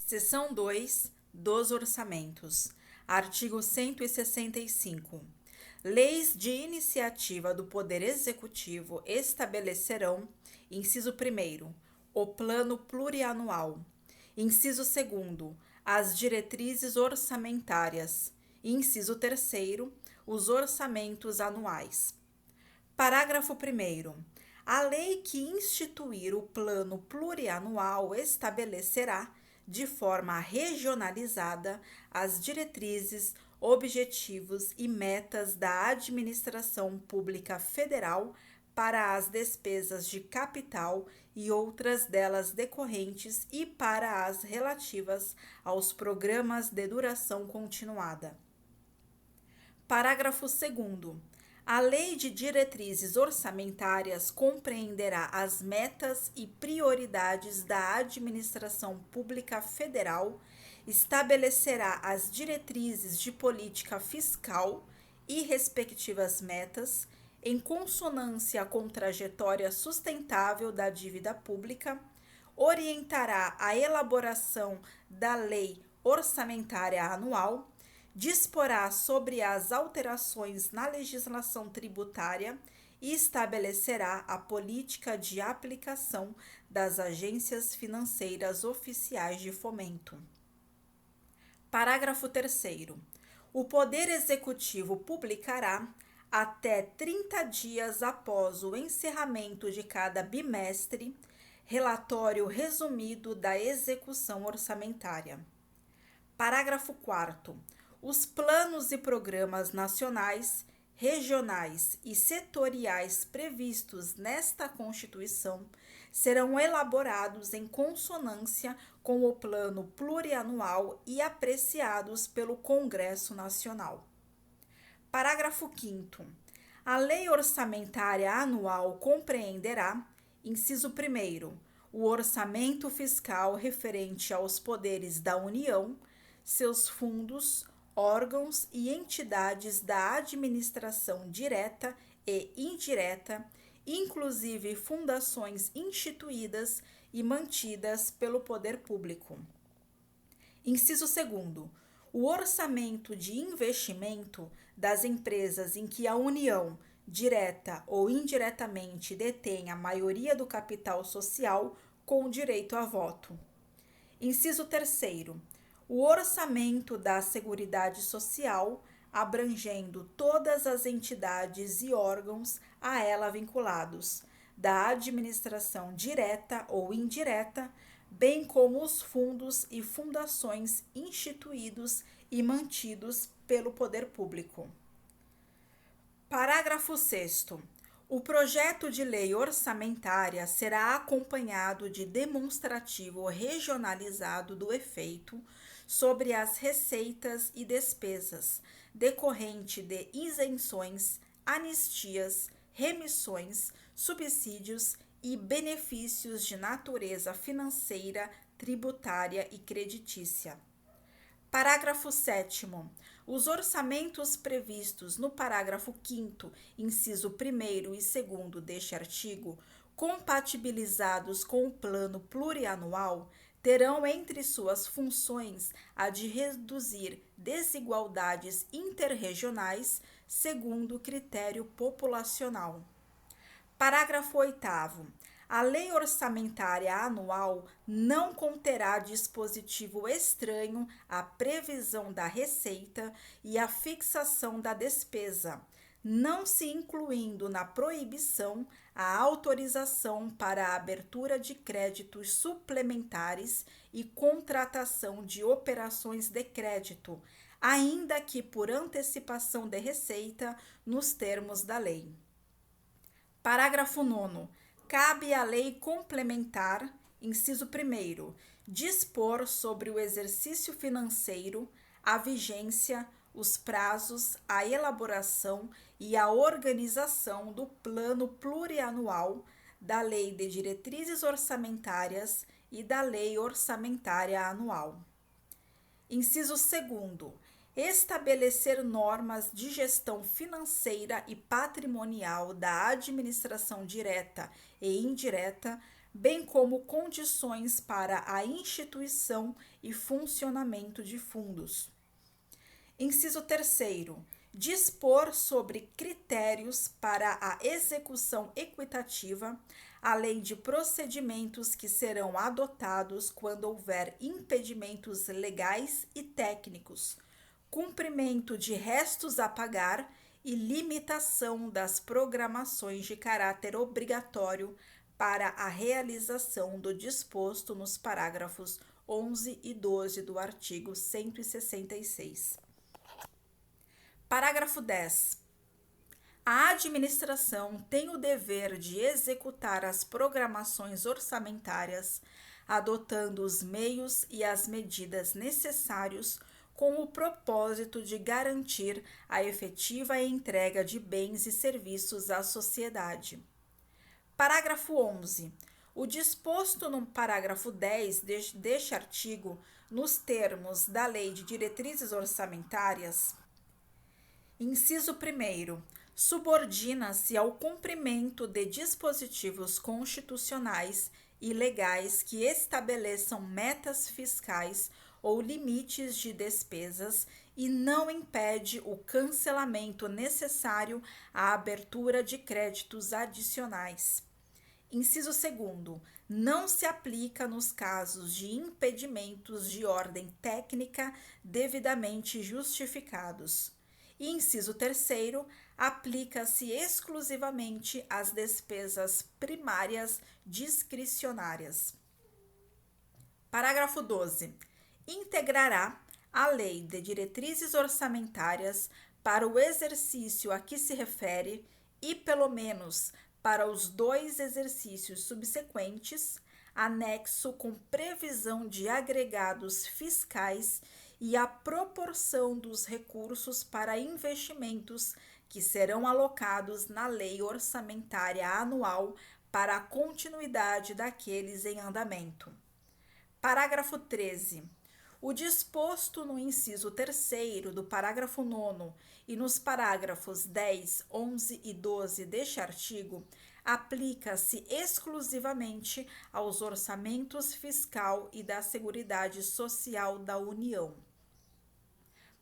Seção 2 dos Orçamentos. Artigo 165. Leis de iniciativa do Poder Executivo estabelecerão, inciso 1º, o Plano Plurianual. Inciso 2º, as diretrizes orçamentárias. Inciso 3º, os orçamentos anuais. Parágrafo 1º. A lei que instituir o Plano Plurianual estabelecerá, de forma regionalizada, as diretrizes, objetivos e metas da administração pública federal para as despesas de capital e outras delas decorrentes e para as relativas aos programas de duração continuada. Parágrafo 2º. A Lei de Diretrizes Orçamentárias compreenderá as metas e prioridades da administração pública federal, estabelecerá as diretrizes de política fiscal e respectivas metas, em consonância com trajetória sustentável da dívida pública, orientará a elaboração da Lei Orçamentária Anual, disporá sobre as alterações na legislação tributária e estabelecerá a política de aplicação das agências financeiras oficiais de fomento. Parágrafo 3º. O Poder Executivo publicará, até 30 dias após o encerramento de cada bimestre, relatório resumido da execução orçamentária. Parágrafo 4º. Os planos e programas nacionais, regionais e setoriais previstos nesta Constituição serão elaborados em consonância com o Plano Plurianual e apreciados pelo Congresso Nacional. Parágrafo 5º. A Lei Orçamentária Anual compreenderá, inciso 1º, o orçamento fiscal referente aos poderes da União, seus fundos, órgãos e entidades da administração direta e indireta, inclusive fundações instituídas e mantidas pelo poder público. Inciso 2º. O orçamento de investimento das empresas em que a União, direta ou indiretamente, detém a maioria do capital social com direito a voto. Inciso 3º. O orçamento da Seguridade Social, abrangendo todas as entidades e órgãos a ela vinculados, da administração direta ou indireta, bem como os fundos e fundações instituídos e mantidos pelo poder público. Parágrafo 6º. O projeto de lei orçamentária será acompanhado de demonstrativo regionalizado do efeito sobre as receitas e despesas decorrente de isenções, anistias, remissões, subsídios e benefícios de natureza financeira, tributária e creditícia. Parágrafo 7º. Os orçamentos previstos no parágrafo 5º, inciso 1º e 2º deste artigo, compatibilizados com o Plano Plurianual, terão entre suas funções a de reduzir desigualdades interregionais segundo critério populacional. Parágrafo 8º. A Lei Orçamentária Anual não conterá dispositivo estranho à previsão da receita e à fixação da despesa, não se incluindo na proibição a autorização para a abertura de créditos suplementares e contratação de operações de crédito, ainda que por antecipação de receita, nos termos da lei. Parágrafo 9º. Cabe à lei complementar, inciso 1º, dispor sobre o exercício financeiro, a vigência, os prazos, a elaboração e a organização do Plano Plurianual, da Lei de Diretrizes Orçamentárias e da Lei Orçamentária Anual. Inciso 2º. Estabelecer normas de gestão financeira e patrimonial da administração direta e indireta, bem como condições para a instituição e funcionamento de fundos. Inciso terceiro, dispor sobre critérios para a execução equitativa, além de procedimentos que serão adotados quando houver impedimentos legais e técnicos, cumprimento de restos a pagar e limitação das programações de caráter obrigatório para a realização do disposto nos parágrafos 11 e 12 do artigo 166. Parágrafo 10. A administração tem o dever de executar as programações orçamentárias, adotando os meios e as medidas necessários com o propósito de garantir a efetiva entrega de bens e serviços à sociedade. Parágrafo 11. O disposto no parágrafo 10 deste artigo, nos termos da Lei de Diretrizes Orçamentárias, inciso 1º, subordina-se ao cumprimento de dispositivos constitucionais e legais que estabeleçam metas fiscais ou limites de despesas e não impede o cancelamento necessário à abertura de créditos adicionais. Inciso 2º, não se aplica nos casos de impedimentos de ordem técnica devidamente justificados. E inciso 3º, aplica-se exclusivamente às despesas primárias discricionárias. Parágrafo 12. Integrará a Lei de Diretrizes Orçamentárias para o exercício a que se refere e, pelo menos, para os 2 exercícios subsequentes, anexo com previsão de agregados fiscais e a proporção dos recursos para investimentos que serão alocados na Lei Orçamentária Anual para a continuidade daqueles em andamento. Parágrafo 13. O disposto no inciso 3º do parágrafo 9º e nos parágrafos 10, 11 e 12 deste artigo aplica-se exclusivamente aos orçamentos fiscal e da Seguridade Social da União.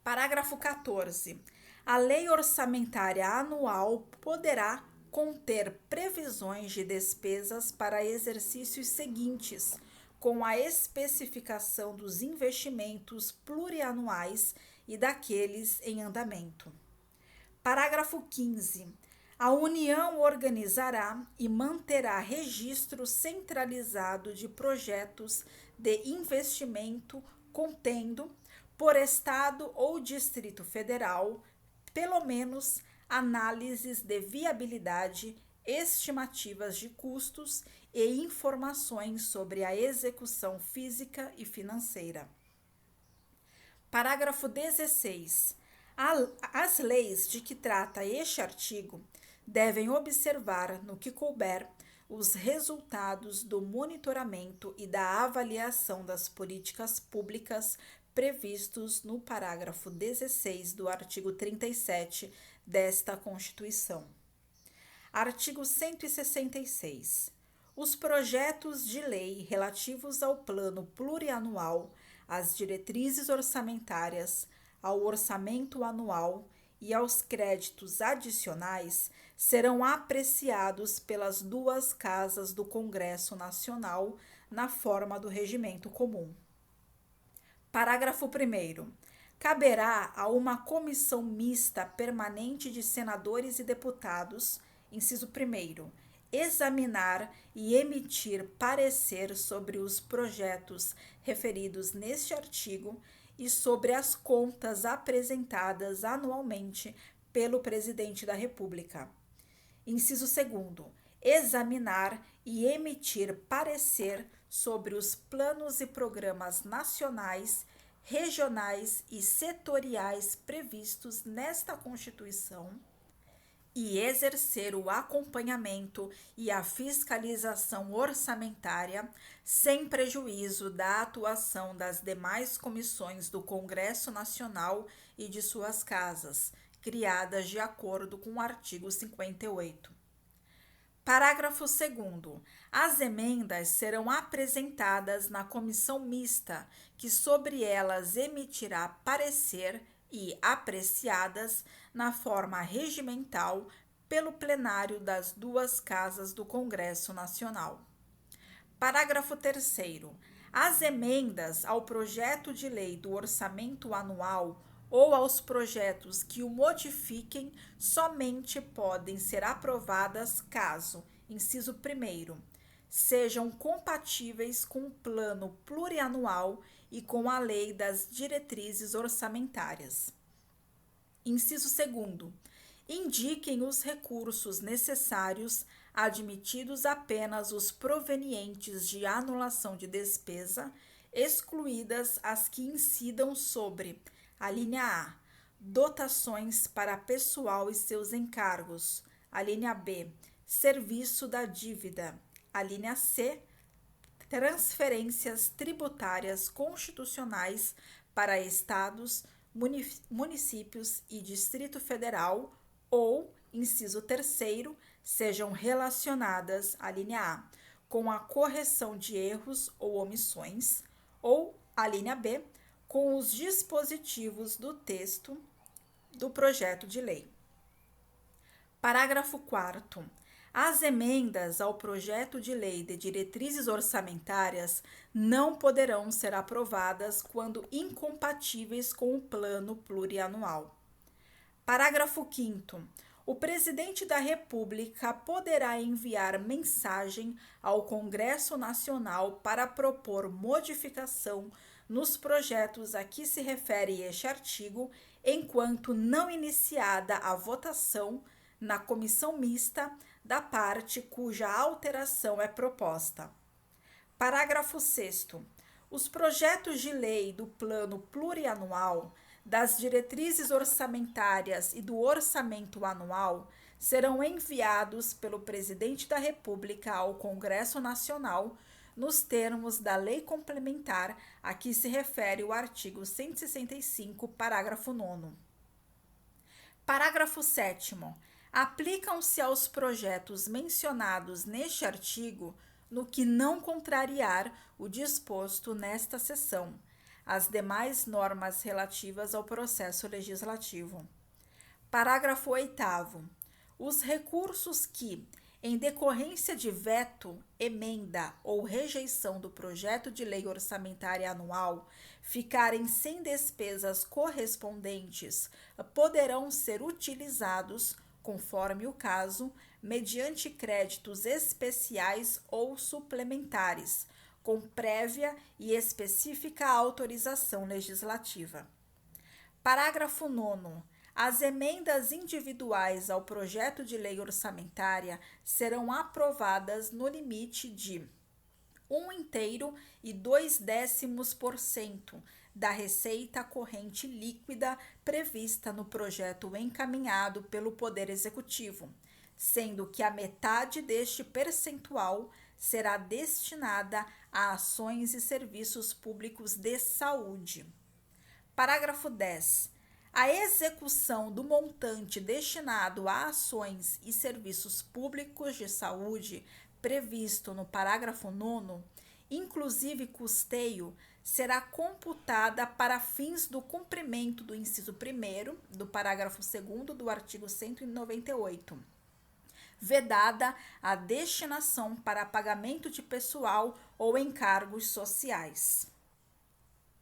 Parágrafo 14. A Lei Orçamentária Anual poderá conter previsões de despesas para exercícios seguintes, com a especificação dos investimentos plurianuais e daqueles em andamento. Parágrafo 15. A União organizará e manterá registro centralizado de projetos de investimento contendo, por Estado ou Distrito Federal, pelo menos análises de viabilidade, estimativas de custos e informações sobre a execução física e financeira. Parágrafo 16. As leis de que trata este artigo devem observar, no que couber, os resultados do monitoramento e da avaliação das políticas públicas previstos no parágrafo 16 do artigo 37 desta Constituição. Artigo 166. Os projetos de lei relativos ao Plano Plurianual, às diretrizes orçamentárias, ao orçamento anual e aos créditos adicionais serão apreciados pelas 2 casas do Congresso Nacional na forma do regimento comum. Parágrafo 1º. Caberá a uma comissão mista permanente de senadores e deputados, inciso 1º, examinar e emitir parecer sobre os projetos referidos neste artigo e sobre as contas apresentadas anualmente pelo Presidente da República. Inciso 2º, examinar e emitir parecer sobre os planos e programas nacionais, regionais e setoriais previstos nesta Constituição e exercer o acompanhamento e a fiscalização orçamentária sem prejuízo da atuação das demais comissões do Congresso Nacional e de suas casas, criadas de acordo com o artigo 58. Parágrafo 2º. As emendas serão apresentadas na comissão mista, que sobre elas emitirá parecer e apreciadas na forma regimental pelo plenário das duas casas do Congresso Nacional. Parágrafo 3º. As emendas ao projeto de lei do orçamento anual ou aos projetos que o modifiquem somente podem ser aprovadas caso, inciso 1º, sejam compatíveis com o plano plurianual e com a lei das diretrizes orçamentárias. Inciso 2º, indiquem os recursos necessários, admitidos apenas os provenientes de anulação de despesa, excluídas as que incidam sobre: a linha A, dotações para pessoal e seus encargos; a linha B, serviço da dívida; a linha C, transferências tributárias constitucionais para estados, municípios e Distrito Federal, ou, inciso 3º, sejam relacionadas, a linha A, com a correção de erros ou omissões, ou, a linha B, com os dispositivos do texto do projeto de lei. Parágrafo 4º. As emendas ao projeto de lei de diretrizes orçamentárias não poderão ser aprovadas quando incompatíveis com o plano plurianual. Parágrafo 5º. O presidente da República poderá enviar mensagem ao Congresso Nacional para propor modificação nos projetos a que se refere este artigo, enquanto não iniciada a votação na comissão mista da parte cuja alteração é proposta. Parágrafo 6º. Os projetos de lei do plano plurianual, das diretrizes orçamentárias e do orçamento anual serão enviados pelo presidente da República ao Congresso Nacional nos termos da lei complementar a que se refere o artigo 165, parágrafo 9º. Parágrafo 7º. Aplicam-se aos projetos mencionados neste artigo, no que não contrariar o disposto nesta seção, as demais normas relativas ao processo legislativo. Parágrafo 8º. Os recursos que, em decorrência de veto, emenda ou rejeição do projeto de lei orçamentária anual, ficarem sem despesas correspondentes, poderão ser utilizados, conforme o caso, mediante créditos especiais ou suplementares, com prévia e específica autorização legislativa. Parágrafo 9º. As emendas individuais ao projeto de lei orçamentária serão aprovadas no limite de 1/2 da receita corrente líquida prevista no projeto encaminhado pelo Poder Executivo, sendo que a metade deste percentual será destinada a ações e serviços públicos de saúde. Parágrafo 10. A execução do montante destinado a ações e serviços públicos de saúde previsto no parágrafo 9º, inclusive custeio, será computada para fins do cumprimento do inciso 1º do parágrafo 2º do artigo 198, vedada a destinação para pagamento de pessoal ou encargos sociais.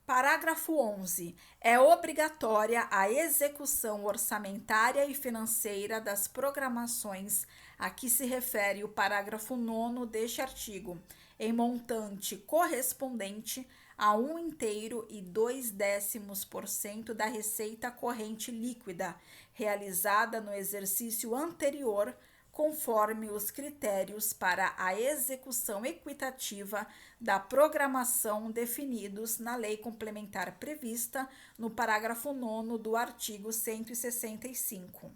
Parágrafo 11. É obrigatória a execução orçamentária e financeira das programações a que se refere o parágrafo 9º deste artigo, em montante correspondente a 1/2 da receita corrente líquida realizada no exercício anterior, conforme os critérios para a execução equitativa da programação definidos na lei complementar prevista no parágrafo 9º do artigo 165.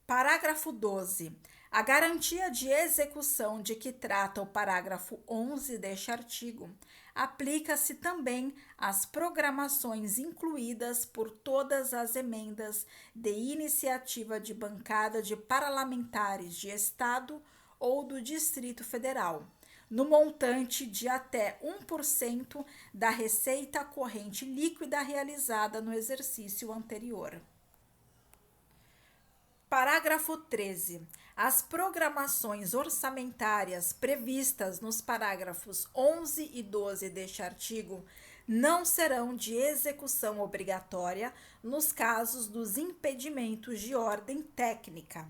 Parágrafo 12. A garantia de execução de que trata o parágrafo 11 deste artigo aplica-se também às programações incluídas por todas as emendas de iniciativa de bancada de parlamentares de Estado ou do Distrito Federal, no montante de até 1% da receita corrente líquida realizada no exercício anterior. Parágrafo 13. As programações orçamentárias previstas nos parágrafos 11 e 12 deste artigo não serão de execução obrigatória nos casos dos impedimentos de ordem técnica.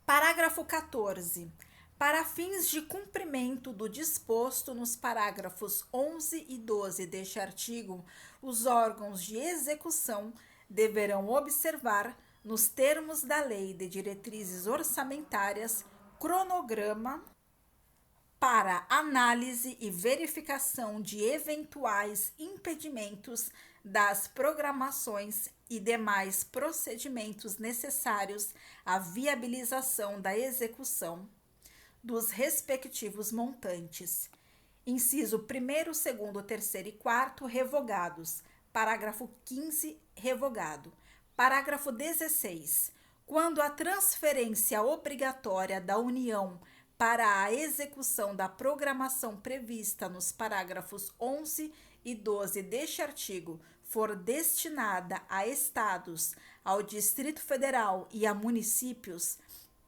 Parágrafo 14. Para fins de cumprimento do disposto nos parágrafos 11 e 12 deste artigo, os órgãos de execução deverão observar, nos termos da Lei de Diretrizes Orçamentárias, cronograma para análise e verificação de eventuais impedimentos das programações e demais procedimentos necessários à viabilização da execução dos respectivos montantes. Inciso 1º, 2º, 3º e 4º, revogados. Parágrafo 15, revogado. Parágrafo 16. Quando a transferência obrigatória da União para a execução da programação prevista nos parágrafos 11 e 12 deste artigo for destinada a estados, ao Distrito Federal e a municípios,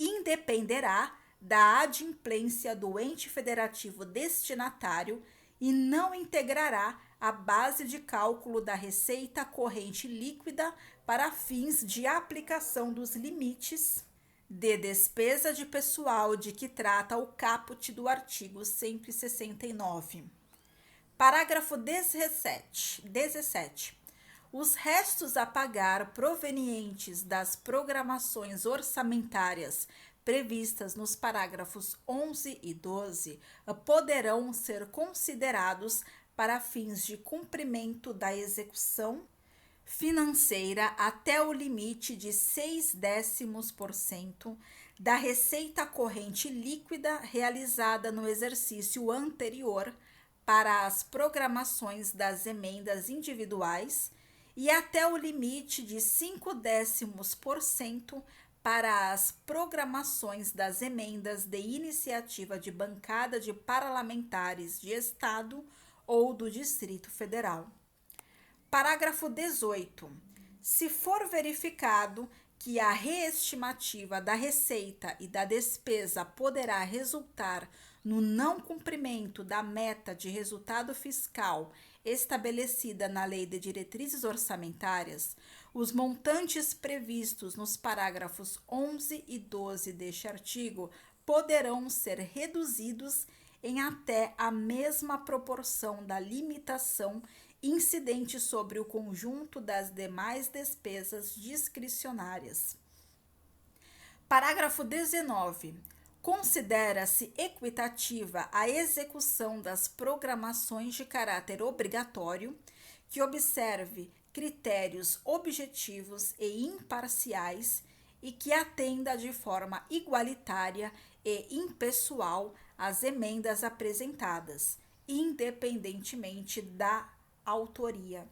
independerá da adimplência do ente federativo destinatário e não integrará a base de cálculo da receita corrente líquida para fins de aplicação dos limites de despesa de pessoal de que trata o caput do artigo 169. Parágrafo 17. Os restos a pagar provenientes das programações orçamentárias previstas nos parágrafos 11 e 12 poderão ser considerados para fins de cumprimento da execução financeira até o limite de 0,6% da receita corrente líquida realizada no exercício anterior para as programações das emendas individuais e até o limite de 0,5% para as programações das emendas de iniciativa de bancada de parlamentares de Estado ou do Distrito Federal. Parágrafo 18. Se for verificado que a reestimativa da receita e da despesa poderá resultar no não cumprimento da meta de resultado fiscal estabelecida na Lei de Diretrizes Orçamentárias, os montantes previstos nos parágrafos 11 e 12 deste artigo poderão ser reduzidos em até a mesma proporção da limitação incidente sobre o conjunto das demais despesas discricionárias. Parágrafo 19. Considera-se equitativa a execução das programações de caráter obrigatório que observe critérios objetivos e imparciais e que atenda de forma igualitária e impessoal às emendas apresentadas, independentemente da autoria.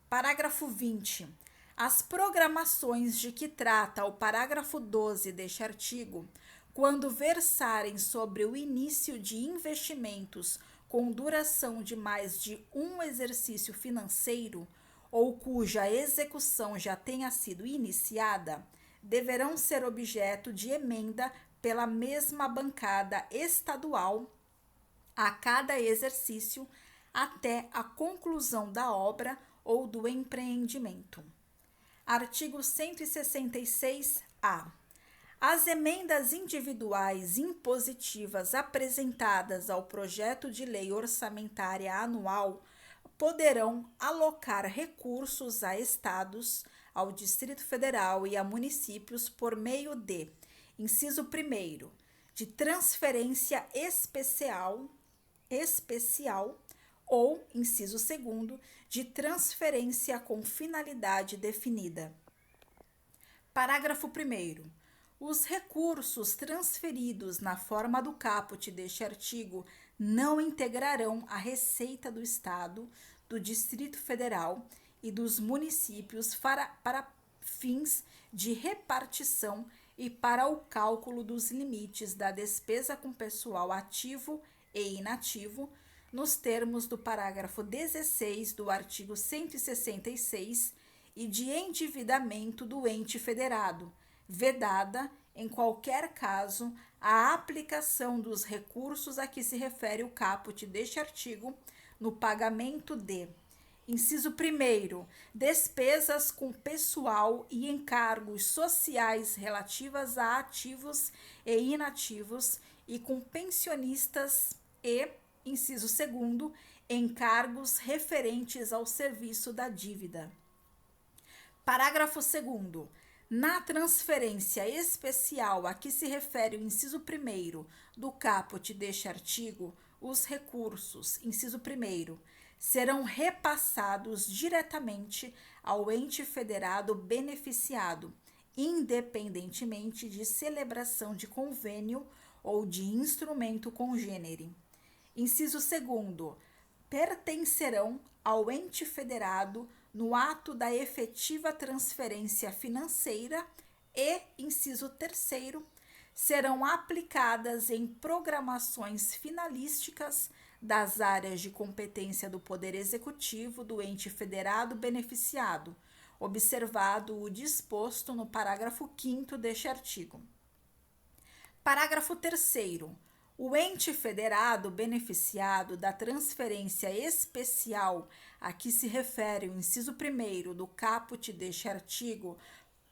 Parágrafo 20. As programações de que trata o parágrafo 12 deste artigo, quando versarem sobre o início de investimentos com duração de mais de um exercício financeiro ou cuja execução já tenha sido iniciada, deverão ser objeto de emenda pela mesma bancada estadual a cada exercício até a conclusão da obra ou do empreendimento. Artigo 166-A. As emendas individuais impositivas apresentadas ao projeto de lei orçamentária anual poderão alocar recursos a estados, ao Distrito Federal e a municípios por meio de, inciso 1º, de transferência especial ou, inciso 2º, de transferência com finalidade definida. Parágrafo 1º. Os recursos transferidos na forma do caput deste artigo não integrarão a receita do Estado, do Distrito Federal e dos municípios para fins de repartição e para o cálculo dos limites da despesa com pessoal ativo e inativo, nos termos do parágrafo 16 do artigo 166 e de endividamento do ente federado, vedada, em qualquer caso, a aplicação dos recursos a que se refere o caput deste artigo no pagamento de: inciso 1º, despesas com pessoal e encargos sociais relativas a ativos e inativos e com pensionistas e, inciso 2º, encargos referentes ao serviço da dívida. Parágrafo 2º. Na transferência especial a que se refere o inciso 1º do caput deste artigo, os recursos, inciso 1º, serão repassados diretamente ao ente federado beneficiado, independentemente de celebração de convênio ou de instrumento congênere. Inciso 2º, pertencerão ao ente federado no ato da efetiva transferência financeira e, inciso 3º, serão aplicadas em programações finalísticas das áreas de competência do Poder Executivo do ente federado beneficiado, observado o disposto no parágrafo 5º deste artigo. Parágrafo 3º. O ente federado beneficiado da transferência especial a que se refere o inciso 1º do caput deste artigo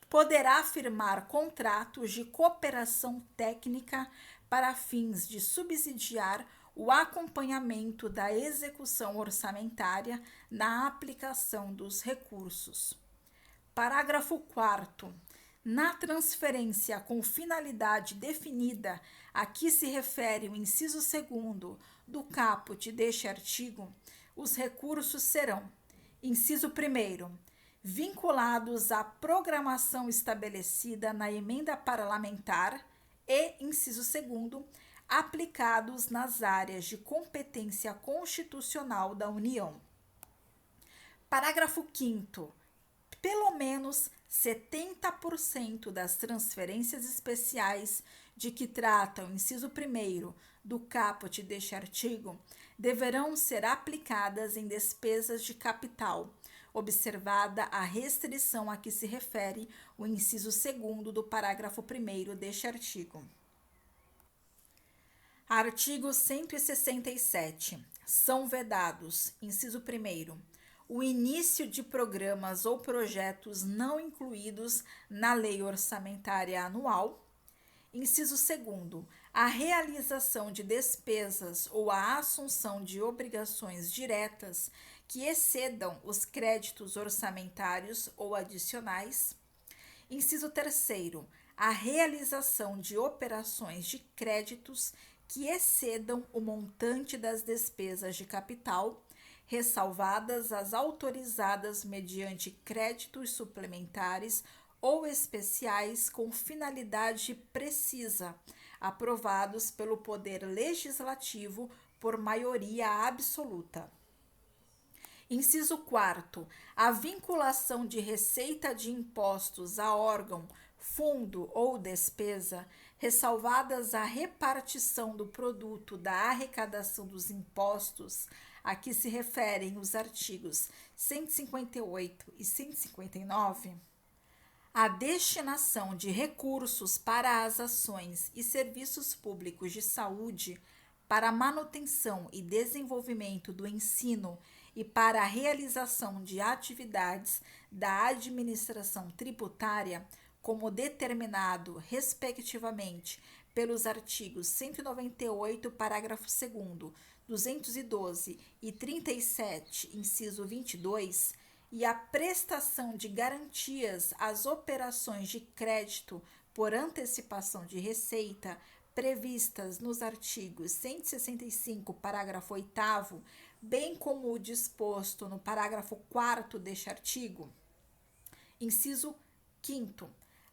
poderá firmar contratos de cooperação técnica para fins de subsidiar o acompanhamento da execução orçamentária na aplicação dos recursos. Parágrafo 4º. Na transferência com finalidade definida a que se refere o inciso 2º do caput deste artigo, os recursos serão: inciso 1º, vinculados à programação estabelecida na emenda parlamentar e, inciso 2º, aplicados nas áreas de competência constitucional da União. Parágrafo 5º. Pelo menos 70% das transferências especiais de que trata o inciso 1º do caput deste artigo deverão ser aplicadas em despesas de capital, observada a restrição a que se refere o inciso 2º do parágrafo 1º deste artigo. Artigo 167. São vedados, inciso 1º, o início de programas ou projetos não incluídos na Lei Orçamentária Anual. Inciso 2º, a realização de despesas ou a assunção de obrigações diretas que excedam os créditos orçamentários ou adicionais. Inciso 3º, a realização de operações de créditos que excedam o montante das despesas de capital, ressalvadas as autorizadas mediante créditos suplementares ou especiais com finalidade precisa, aprovados pelo Poder Legislativo por maioria absoluta. Inciso 4º, a vinculação de receita de impostos a órgão, fundo ou despesa, ressalvadas a repartição do produto da arrecadação dos impostos, a que se referem os artigos 158 e 159, a destinação de recursos para as ações e serviços públicos de saúde, para a manutenção e desenvolvimento do ensino e para a realização de atividades da administração tributária, como determinado, respectivamente, pelos artigos 198, parágrafo 2º, 212 e 37, inciso 22, e a prestação de garantias às operações de crédito por antecipação de receita previstas nos artigos 165, parágrafo 8º, bem como o disposto no parágrafo 4º deste artigo. Inciso 5º.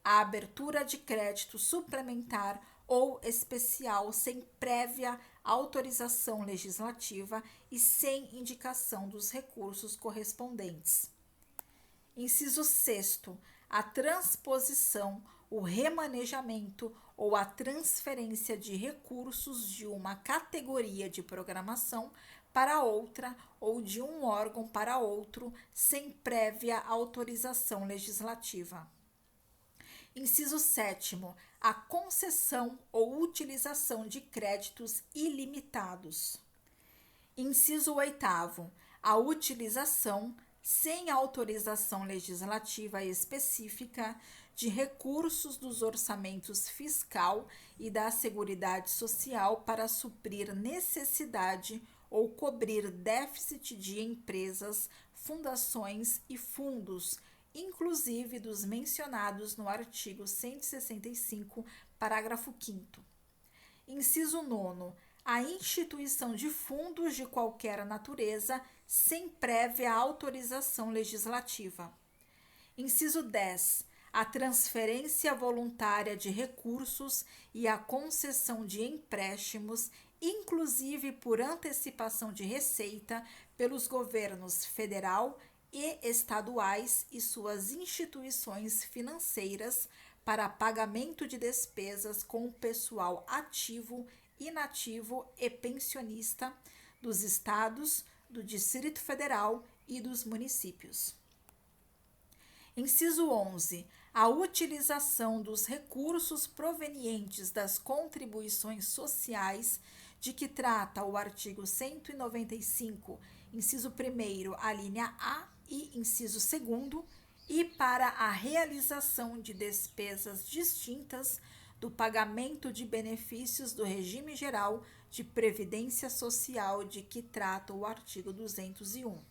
a abertura de crédito suplementar ou especial sem prévia autorização legislativa e sem indicação dos recursos correspondentes. Inciso 6º, a transposição, o remanejamento ou a transferência de recursos de uma categoria de programação para outra ou de um órgão para outro sem prévia autorização legislativa. Inciso 7º, a concessão ou utilização de créditos ilimitados. Inciso 8º, a utilização, sem autorização legislativa específica, de recursos dos orçamentos fiscal e da Seguridade Social para suprir necessidade ou cobrir déficit de empresas, fundações e fundos, inclusive dos mencionados no artigo 165, parágrafo 5º. Inciso 9º, a instituição de fundos de qualquer natureza sem prévia autorização legislativa. Inciso 10, a transferência voluntária de recursos e a concessão de empréstimos, inclusive por antecipação de receita, pelos governos federal e estaduais e suas instituições financeiras para pagamento de despesas com o pessoal ativo, inativo e pensionista dos estados, do Distrito Federal e dos municípios. Inciso 11. A utilização dos recursos provenientes das contribuições sociais de que trata o artigo 195, inciso 1º, a linha A e inciso 2º, e para a realização de despesas distintas do pagamento de benefícios do regime geral de previdência social de que trata o artigo 201.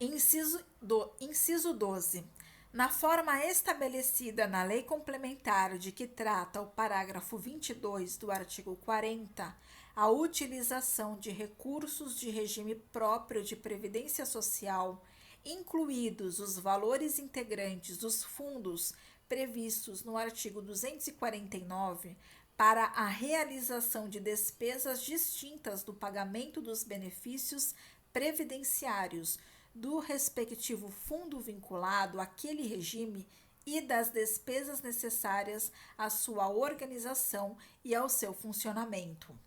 Inciso 12. Na forma estabelecida na Lei Complementar de que trata o parágrafo 22 do artigo 40, a utilização de recursos de regime próprio de previdência social, incluídos os valores integrantes dos fundos previstos no artigo 249, para a realização de despesas distintas do pagamento dos benefícios previdenciários do respectivo fundo vinculado àquele regime e das despesas necessárias à sua organização e ao seu funcionamento.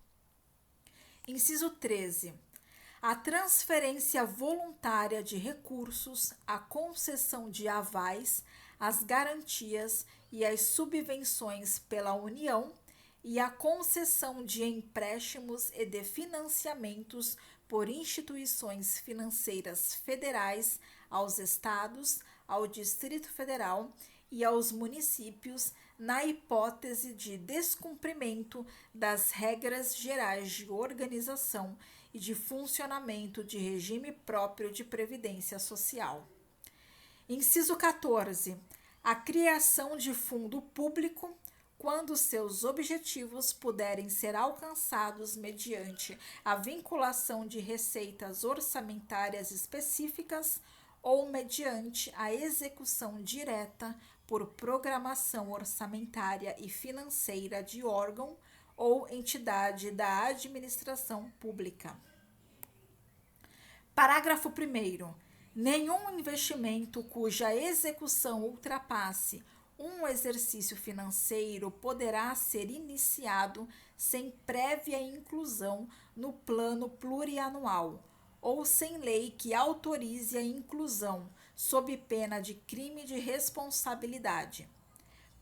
Inciso 13. A transferência voluntária de recursos, a concessão de avais, as garantias e as subvenções pela União e a concessão de empréstimos e de financiamentos por instituições financeiras federais aos estados, ao Distrito Federal e aos municípios, na hipótese de descumprimento das regras gerais de organização e de funcionamento de regime próprio de previdência social. Inciso 14. A criação de fundo público, quando seus objetivos puderem ser alcançados mediante a vinculação de receitas orçamentárias específicas ou mediante a execução direta por programação orçamentária e financeira de órgão ou entidade da administração pública. Parágrafo 1º. Nenhum investimento cuja execução ultrapasse um exercício financeiro poderá ser iniciado sem prévia inclusão no plano plurianual ou sem lei que autorize a inclusão, sob pena de crime de responsabilidade.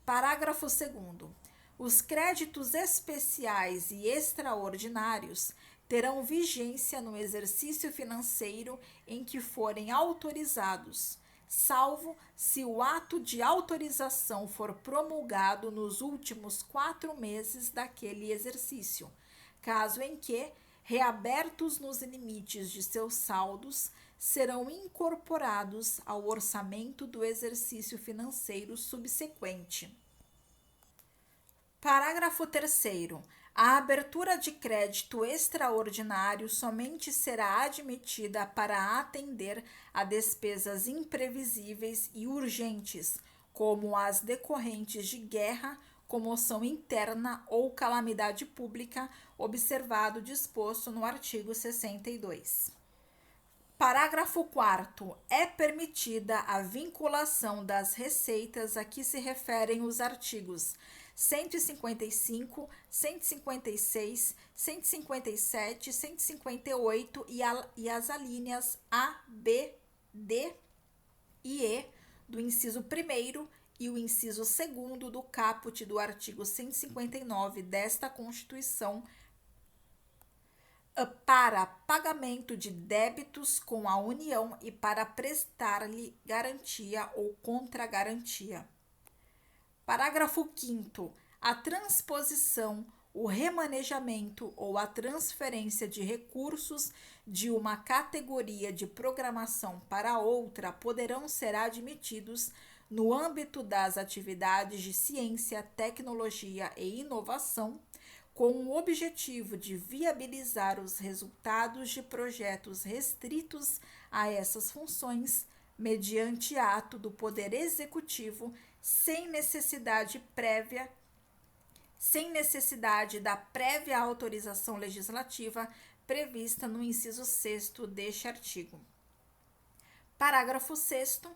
Parágrafo 2º. Os créditos especiais e extraordinários terão vigência no exercício financeiro em que forem autorizados, salvo se o ato de autorização for promulgado nos últimos 4 meses daquele exercício, caso em que, reabertos nos limites de seus saldos, serão incorporados ao orçamento do exercício financeiro subsequente. Parágrafo 3º. A abertura de crédito extraordinário somente será admitida para atender a despesas imprevisíveis e urgentes, como as decorrentes de guerra, comoção interna ou calamidade pública, observado o disposto no artigo 62. Parágrafo 4º. É permitida a vinculação das receitas a que se referem os artigos 155, 156, 157, 158 e as alíneas A, B, D e E do inciso 1º e o inciso 2º do caput do artigo 159 desta Constituição para pagamento de débitos com a União e para prestar-lhe garantia ou contragarantia. Parágrafo 5º. A transposição, o remanejamento ou a transferência de recursos de uma categoria de programação para outra poderão ser admitidos no âmbito das atividades de ciência, tecnologia e inovação, com o objetivo de viabilizar os resultados de projetos restritos a essas funções, mediante ato do Poder Executivo, sem necessidade da prévia autorização legislativa prevista no inciso 6º deste artigo. Parágrafo 6º.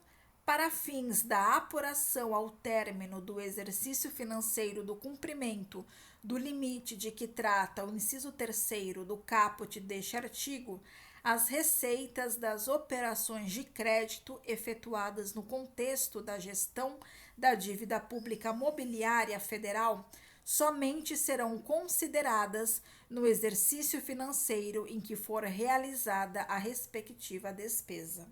Para fins da apuração ao término do exercício financeiro do cumprimento do limite de que trata o inciso 3º do caput deste artigo, as receitas das operações de crédito efetuadas no contexto da gestão da dívida pública mobiliária federal somente serão consideradas no exercício financeiro em que for realizada a respectiva despesa.